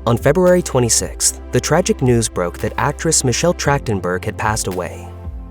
On February 26th, the tragic news broke that actress Michelle Trachtenberg had passed away.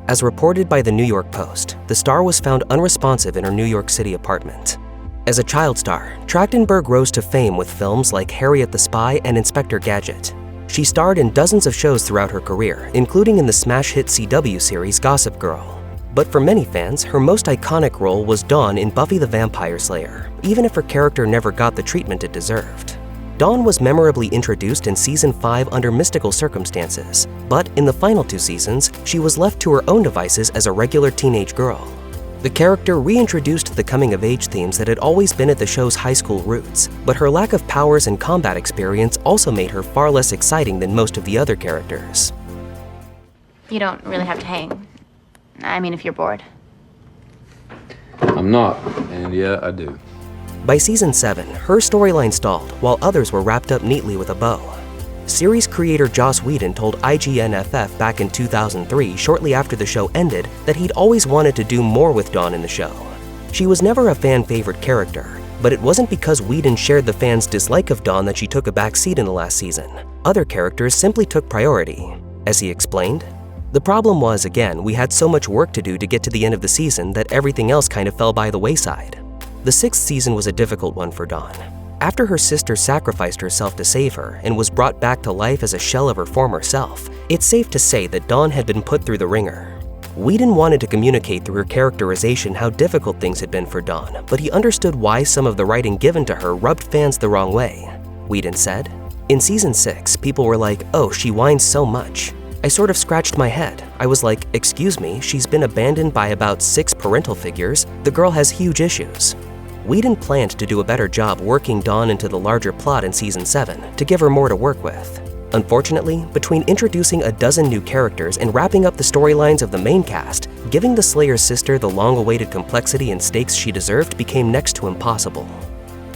As reported by the New York Post, the star was found unresponsive in her New York City apartment. As a child star, Trachtenberg rose to fame with films like Harriet the Spy and Inspector Gadget. She starred in dozens of shows throughout her career, including in the smash hit CW series Gossip Girl. But for many fans, her most iconic role was Dawn in Buffy the Vampire Slayer, even if her character never got the treatment it deserved. Dawn was memorably introduced in Season 5 under mystical circumstances, but in the final 2 seasons, she was left to her own devices as a regular teenage girl. The character reintroduced the coming-of-age themes that had always been at the show's high school roots, but her lack of powers and combat experience also made her far less exciting than most of the other characters. You don't really have to hang. I mean, if you're bored. I'm not, and yeah, I do. By Season 7, her storyline stalled, while others were wrapped up neatly with a bow. Series creator Joss Whedon told IGN-FF back in 2003, shortly after the show ended, that he'd always wanted to do more with Dawn in the show. She was never a fan-favorite character, but it wasn't because Whedon shared the fans' dislike of Dawn that she took a back seat in the last season. Other characters simply took priority. As he explained, "The problem was, again, we had so much work to do to get to the end of the season that everything else kind of fell by the wayside." The 6th season was a difficult one for Dawn. After her sister sacrificed herself to save her and was brought back to life as a shell of her former self, it's safe to say that Dawn had been put through the ringer. Whedon wanted to communicate through her characterization how difficult things had been for Dawn, but he understood why some of the writing given to her rubbed fans the wrong way. Whedon said, "In Season 6, people were like, 'Oh, she whines so much.' I sort of scratched my head. I was like, excuse me, she's been abandoned by about 6 parental figures. The girl has huge issues." Whedon planned to do a better job working Dawn into the larger plot in Season 7 to give her more to work with. Unfortunately, between introducing a dozen new characters and wrapping up the storylines of the main cast, giving the Slayer's sister the long-awaited complexity and stakes she deserved became next to impossible.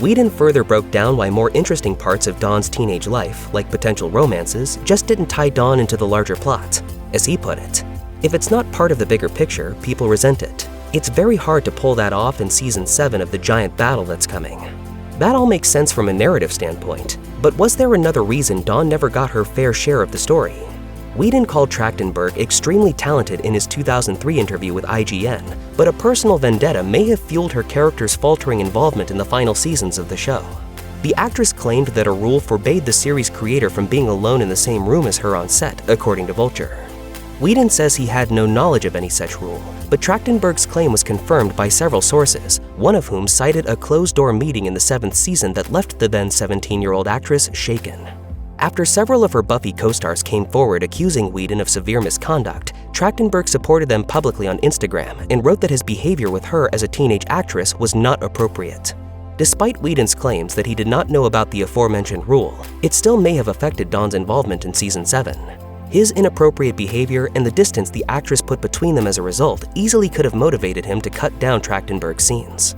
Whedon further broke down why more interesting parts of Dawn's teenage life, like potential romances, just didn't tie Dawn into the larger plot. As he put it, "If it's not part of the bigger picture, people resent it. It's very hard to pull that off in Season 7 of the giant battle that's coming." That all makes sense from a narrative standpoint, but was there another reason Dawn never got her fair share of the story? Whedon called Trachtenberg extremely talented in his 2003 interview with IGN, but a personal vendetta may have fueled her character's faltering involvement in the final seasons of the show. The actress claimed that a rule forbade the series creator from being alone in the same room as her on set, according to Vulture. Whedon says he had no knowledge of any such rule, but Trachtenberg's claim was confirmed by several sources, one of whom cited a closed-door meeting in the 7th season that left the then 17-year-old actress shaken. After several of her Buffy co-stars came forward accusing Whedon of severe misconduct, Trachtenberg supported them publicly on Instagram and wrote that his behavior with her as a teenage actress was not appropriate. Despite Whedon's claims that he did not know about the aforementioned rule, it still may have affected Dawn's involvement in Season 7. His inappropriate behavior and the distance the actress put between them as a result easily could have motivated him to cut down Trachtenberg's scenes.